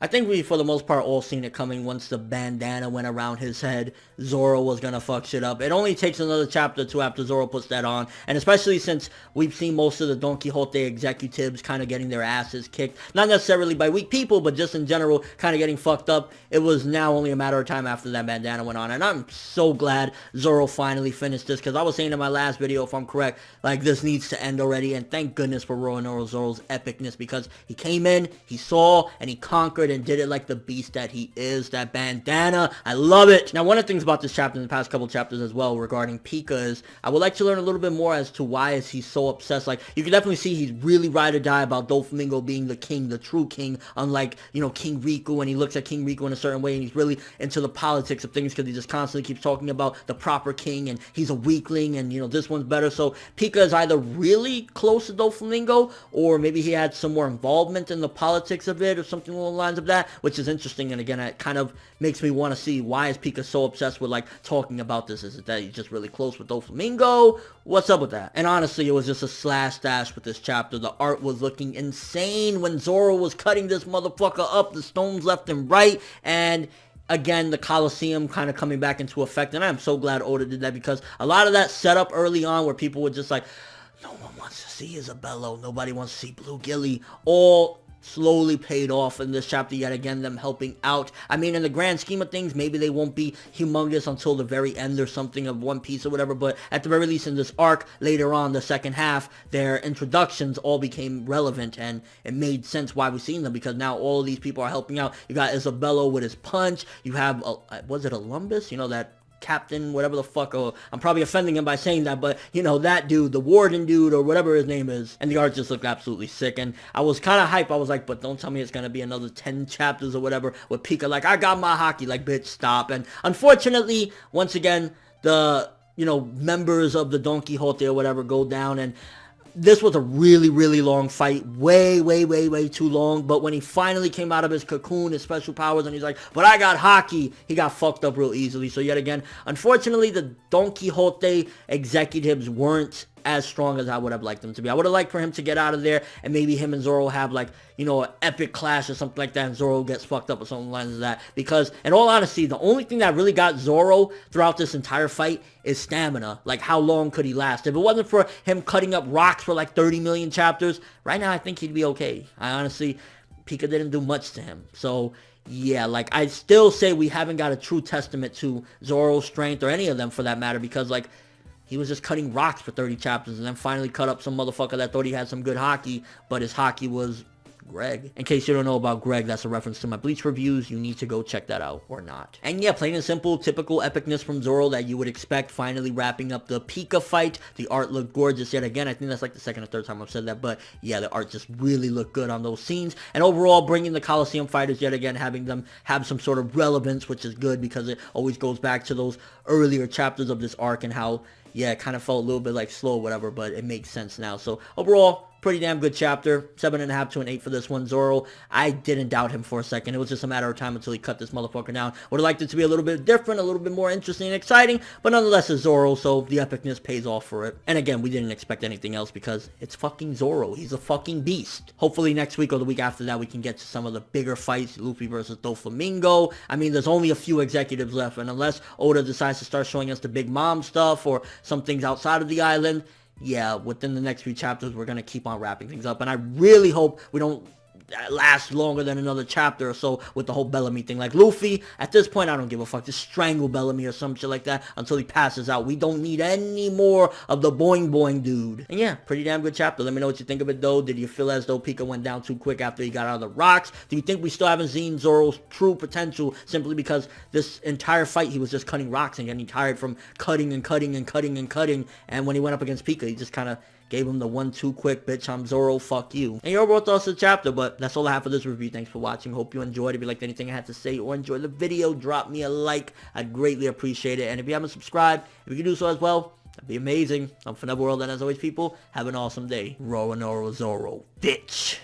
I think we, for the most part, all seen it coming once the bandana went around his head. Zoro was gonna fuck shit up. It only takes another chapter or two after Zoro puts that on. And especially since we've seen most of the Don Quixote executives kind of getting their asses kicked. Not necessarily by weak people, but just in general, kind of getting fucked up. It was now only a matter of time after that bandana went on. And I'm so glad Zoro finally finished this. Because I was saying in my last video, if I'm correct, like, this needs to end already. And thank goodness for Zoro's epicness. Because he came in, he saw, and he conquered and did it like the beast that he is. That bandana, I love it. Now, one of the things about this chapter in the past couple chapters as well regarding Pica is I would like to learn a little bit more as to why is he so obsessed. Like, you can definitely see he's really ride or die about Doflamingo being the king, the true king, unlike, you know, King Riku, and he looks at King Riku in a certain way, and he's really into the politics of things because he just constantly keeps talking about the proper king, and he's a weakling, and, you know, this one's better. So Pica is either really close to Doflamingo, or maybe he had some more involvement in the politics of it, or something along the lines of that, which is interesting. And again, it kind of makes me want to see why is Pica so obsessed with, like, talking about this. Is it that he's just really close with Doflamingo? What's up with that? And honestly, it was just a slash dash with this chapter. The art was looking insane when Zoro was cutting this motherfucker up, the stones left and right, and again, the Colosseum kind of coming back into effect. And I'm so glad Oda did that, because a lot of that setup early on where people were just like, no one wants to see Isabella, nobody wants to see Blue Gilly, all slowly paid off in this chapter yet again, them helping out. I mean, in the grand scheme of things, maybe they won't be humongous until the very end or something of One Piece or whatever, but at the very least in this arc, later on, the second half, their introductions all became relevant, and it made sense why we've seen them, because now all of these people are helping out. You got Isabella with his punch, you have, was it Olympus? You know, that captain, whatever the fuck, I'm probably offending him by saying that, but, you know, that dude, the warden dude, or whatever his name is, and the art just looked absolutely sick, and I was kind of hype. I was like, but don't tell me it's gonna be another 10 chapters or whatever with Pica, like, I got my hockey, like, bitch, stop. And unfortunately, once again, the, you know, members of the Don Quixote or whatever go down, and this was a really, really long fight. Way, way, way, way too long. But when he finally came out of his cocoon, his special powers, and he's like, but I got hockey, he got fucked up real easily. So yet again, unfortunately, the Don Quixote executives weren't as strong as I would have liked them to be. I would have liked for him to get out of there, and maybe him and Zoro have, like, you know, an epic clash or something like that, and Zoro gets fucked up or something like that. Because, in all honesty, the only thing that really got Zoro throughout this entire fight is stamina. Like, how long could he last? If it wasn't for him cutting up rocks for like 30 million chapters, right now I think he'd be okay. I honestly, Pica didn't do much to him. So yeah, like, I still say we haven't got a true testament to Zoro's strength, or any of them for that matter, because, like, he was just cutting rocks for 30 chapters and then finally cut up some motherfucker that thought he had some good hockey, but his hockey was Greg. In case you don't know about Greg, that's a reference to my Bleach reviews. You need to go check that out, or not. And yeah, plain and simple, typical epicness from Zoro that you would expect, finally wrapping up the Pica fight. The art looked gorgeous yet again. I think that's like the second or third time I've said that, but yeah, the art just really looked good on those scenes. And overall, bringing the Colosseum fighters yet again, having them have some sort of relevance, which is good, because it always goes back to those earlier chapters of this arc and how, yeah, it kind of felt a little bit like slow or whatever, but it makes sense now. So overall, pretty damn good chapter. 7.5 to an 8 for this one. Zoro, I didn't doubt him for a second. It was just a matter of time until he cut this motherfucker down. Would have liked it to be a little bit different, a little bit more interesting and exciting, but nonetheless it's Zoro, so the epicness pays off for it. And again, we didn't expect anything else because it's fucking Zoro. He's a fucking beast. Hopefully next week or the week after that we can get to some of the bigger fights. Luffy versus Doflamingo. I mean, there's only a few executives left, and unless Oda decides to start showing us the Big Mom stuff or some things outside of the island, yeah, within the next few chapters, we're going to keep on wrapping things up. And I really hope we don't last longer than another chapter or so with the whole Bellamy thing. Like, Luffy, at this point, I don't give a fuck. Just strangle Bellamy or some shit like that until he passes out. We don't need any more of the boing boing dude. And yeah, pretty damn good chapter. Let me know what you think of it, though. Did you feel as though Pica went down too quick after he got out of the rocks? Do you think we still haven't seen Zoro's true potential simply because this entire fight he was just cutting rocks and getting tired from cutting and cutting and cutting and cutting, and when he went up against Pica, he just kind of gave him the 1-2 quick, bitch, I'm Zoro, fuck you. And your overall thoughts of the chapter, but that's all I have for this review. Thanks for watching. Hope you enjoyed. If you liked anything I had to say or enjoyed the video, drop me a like. I'd greatly appreciate it. And if you haven't subscribed, if you could do so as well, that'd be amazing. I'm ForneverWorld, and as always, people, have an awesome day. Zoro, bitch.